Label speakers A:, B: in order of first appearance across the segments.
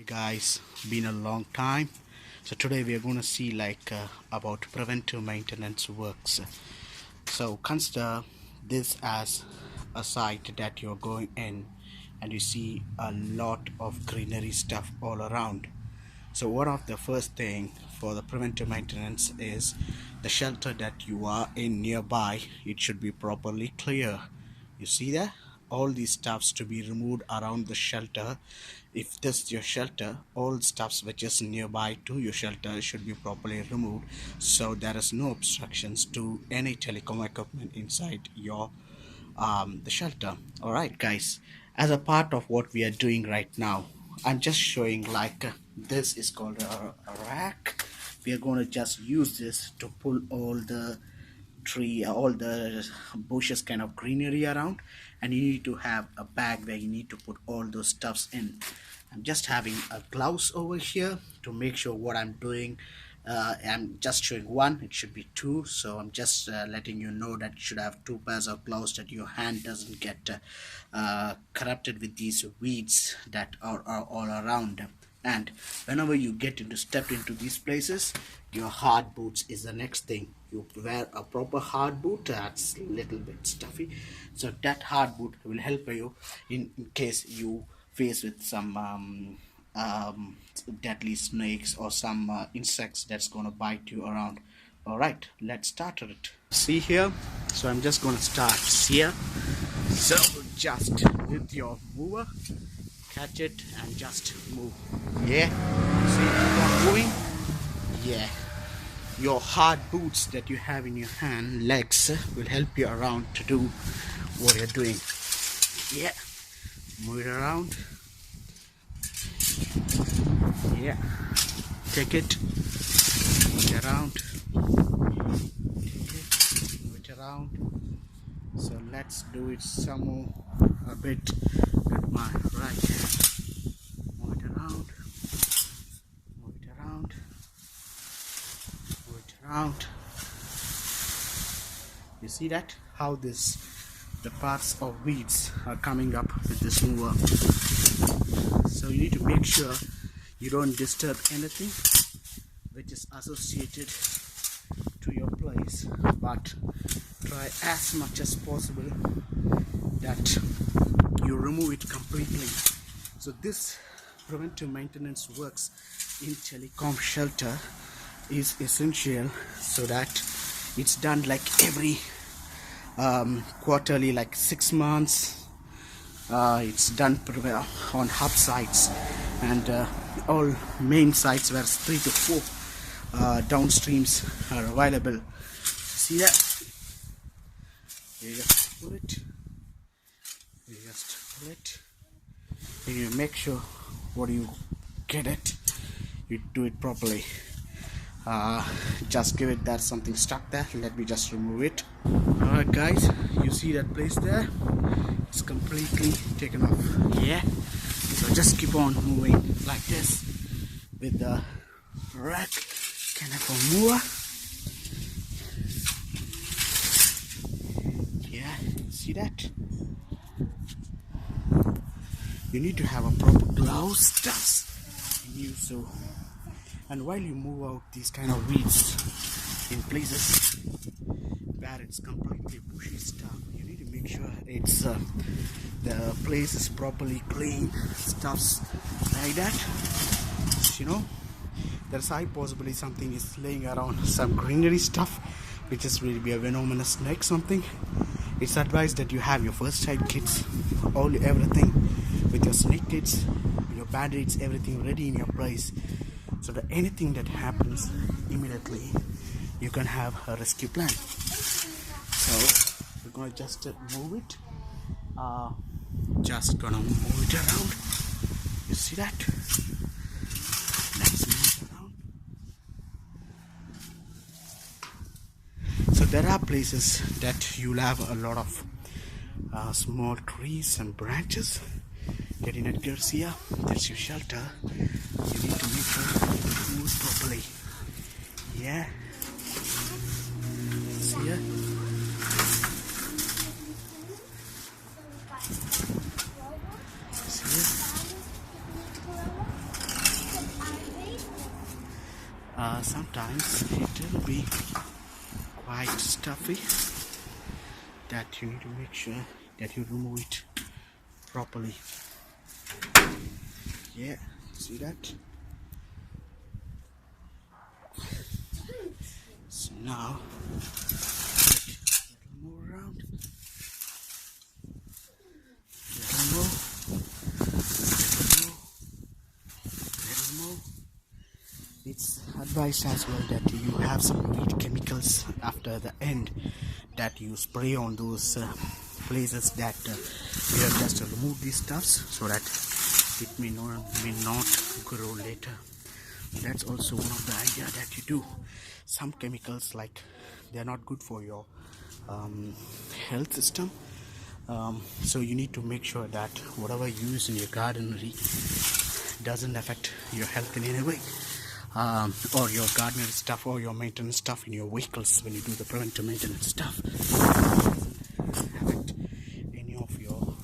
A: Hi guys, been a long time. So today we are going to see about preventive maintenance works. So consider this as a site that you're going in and you see a lot of greenery stuff all around. So one of the first thing for the preventive maintenance is the shelter that you are in nearby. It should be properly clear. You see that? All these stuffs to be removed around the shelter. If this is your shelter, all stuffs which is nearby to your shelter should be properly removed, so there is no obstructions to any telecom equipment inside your the shelter. All right guys, as a part of what we are doing right now, I'm just showing this is called a rack. We are going to just use this to pull all the all the bushes kind of greenery around, and you need to have a bag where you need to put all those stuffs in. I'm just having a gloves over here to make sure what I'm doing. I'm just showing one, it should be two, so I'm just letting you know that you should have two pairs of gloves, that your hand doesn't get corrupted with these weeds that are all around. And whenever you get into step into these places, your hard boots is the next thing. You wear a proper hard boot. That's a little bit stuffy, so that hard boot will help you in case you face with some deadly snakes or some insects that's gonna bite you around. All right, let's start it. See here, so I'm just gonna start here. So just with your mover, catch it and just move. Yeah, see, keep on moving. Yeah, your hard boots that you have in your hand, legs, will help you around to do what you're doing. Yeah, move it around. Yeah, take it, move it around, take it, move it around. So let's do it some more, a bit with my right hand. Move it around, move it around, move it around. You see that? How the parts of weeds are coming up with this mover. So you need to make sure you don't disturb anything which is associated to your place, but try as much as possible that you remove it completely. So this preventive maintenance works in telecom shelter is essential, so that it's done like every quarterly, like 6 months. It's done on hub sites and all main sites where 3 to 4 downstreams are available. See that? You just pull it, you just pull it, and you make sure what you get it, you do it properly. Just give it that something stuck there. Let me just remove it. Alright guys, you see that place there? It's completely taken off. Yeah, so just keep on moving like this with the rack kind of a mover. Yeah, see that? You need to have a proper gloves stuff in you. So, and while you move out these kind of weeds in places where it's completely bushy stuff, you need to make sure it's the place is properly clean. Stuffs like that, you know, there's high possibility something is laying around, some greenery stuff which is really be a venomous snake something. It's advised that you have your first aid kits, everything with your snake kits, your band-aids, everything ready in your place, so that anything that happens immediately you can have a rescue plan. So we're gonna just move it. Just gonna move it around. You see that? Let's move it around. So there are places that you'll have a lot of small trees and branches getting at Garcia. That's your shelter. You need to make sure it moves properly. Yeah. See ya. See ya. Sometimes it will be quite stuffy, that you need to make sure that you remove it properly. Yeah, see that? So now little more around, little more, little more, little more. It's advised as well that you have some weed chemicals after the end that you spray on those places that you have just to remove these stuffs, so that it may not grow later. That's also one of the idea that you do. Some chemicals, like, they're not good for your health system, so you need to make sure that whatever you use in your gardenery doesn't affect your health in any way, or your gardening stuff or your maintenance stuff in your vehicles. When you do the preventive maintenance stuff, doesn't affect any of your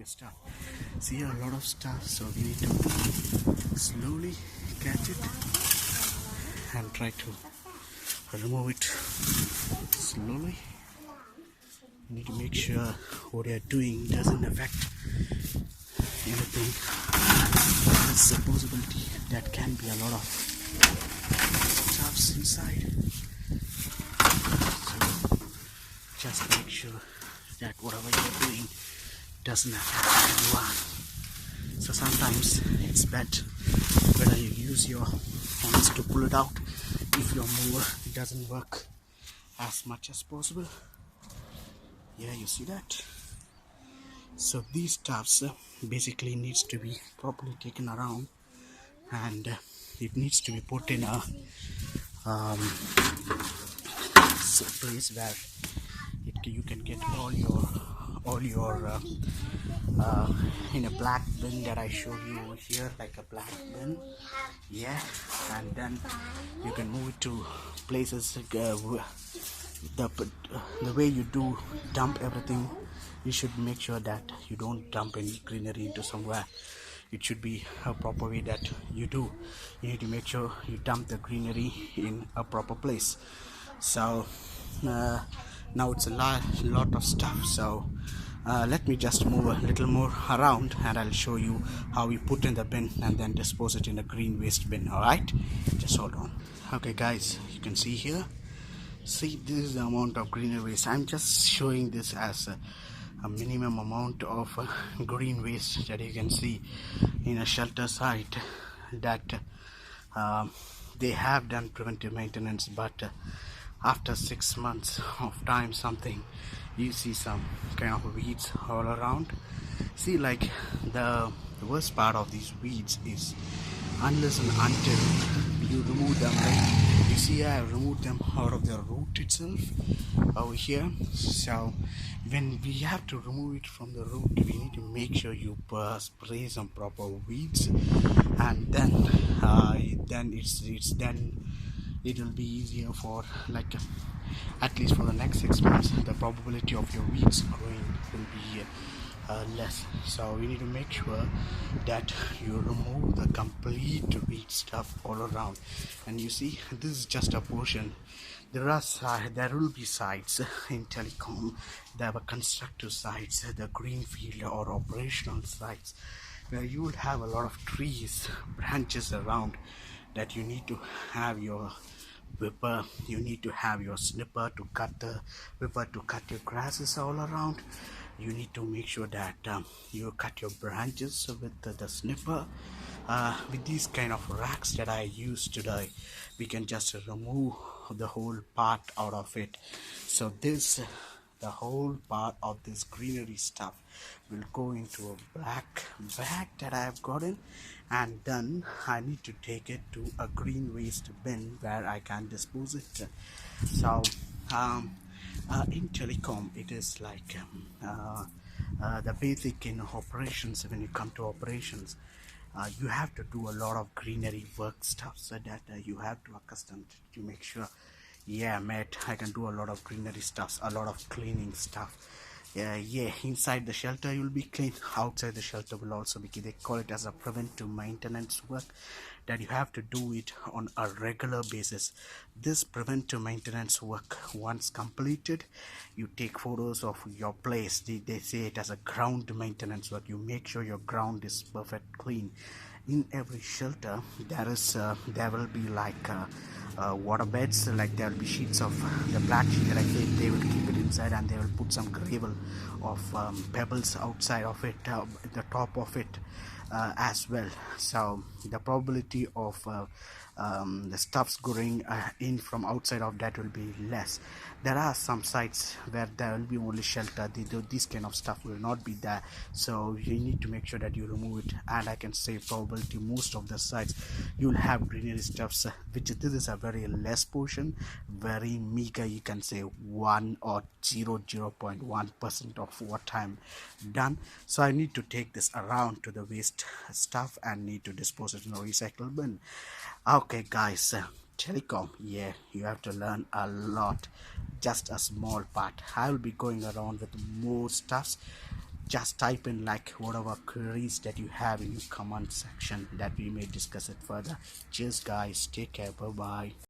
A: stuff. See, a lot of stuff, so we need to slowly catch it and try to remove it slowly. You need to make sure what you're doing doesn't affect anything. There's a possibility that can be a lot of stuffs inside, so just make sure that whatever you're doing doesn't affect anyone. So sometimes it's better whether you use your hands to pull it out if your mower doesn't work as much as possible. Yeah, you see that? So these stuffs basically needs to be properly taken around, and it needs to be put in a place where you can get all your in a black bin that I showed you over here, like a black bin. Yeah, and then you can move it to places like, the way you do dump everything, you should make sure that you don't dump any greenery into somewhere. It should be a proper way that you do. You need to make sure you dump the greenery in a proper place. So now it's a lot of stuff, so let me just move a little more around and I'll show you how we put in the bin and then dispose it in a green waste bin. Alright, just hold on. Okay guys, you can see here, see, this is the amount of green waste. I'm just showing this as a minimum amount of green waste that you can see in a shelter site that they have done preventive maintenance, but after 6 months of time something, you see some kind of weeds all around. See, like, the worst part of these weeds is unless and until you remove them, right? You see, I have removed them out of the root itself over here. So when we have to remove it from the root, we need to make sure you spray some proper weeds, and then it will be easier for, like, at least for the next 6 months, the probability of your weeds growing will be less. So you need to make sure that you remove the complete weed stuff all around. And you see, this is just a portion. There will be sites in Telecom, there are constructive sites, the greenfield or operational sites, where you will have a lot of trees, branches around, that you need to have your whipper, you need to have your snipper to cut the whipper to cut your grasses all around. You need to make sure that you cut your branches with the snipper. With these kind of racks that I use today, we can just remove the whole part out of it. So the whole part of this greenery stuff will go into a black bag that I have gotten, and then I need to take it to a green waste bin where I can dispose it. So in Telecom, it is like the basic in operations. When you come to operations, you have to do a lot of greenery work stuff, so that you have to accustom to make sure, yeah mate, I can do a lot of greenery stuff, a lot of cleaning stuff. Yeah, inside the shelter you'll be clean, outside the shelter will also be clean. They call it as a preventive maintenance work that you have to do it on a regular basis. This preventive maintenance work, once completed, you take photos of your place. They say it as a ground maintenance work. You make sure your ground is perfect clean. In every shelter there will be like water beds, like there will be sheets of the black sheet, like they will keep it inside, and they will put some gravel of pebbles outside of it, the top of it, as well. So the probability of the stuffs going in from outside of that will be less. There are some sites where there will be only shelter. This kind of stuff will not be there, so you need to make sure that you remove it. And I can say probability most of the sites you'll have greenery stuffs, which this is a very less portion, very meager, you can say 1 or 0.1% of what I'm done. So I need to take this around to the waste stuff and need to dispose it in a recycle bin. Okay guys, telecom, yeah, you have to learn a lot, just a small part. I will be going around with more stuffs. Just type in like whatever queries that you have in your comment section that we may discuss it further. Cheers guys, take care, bye bye.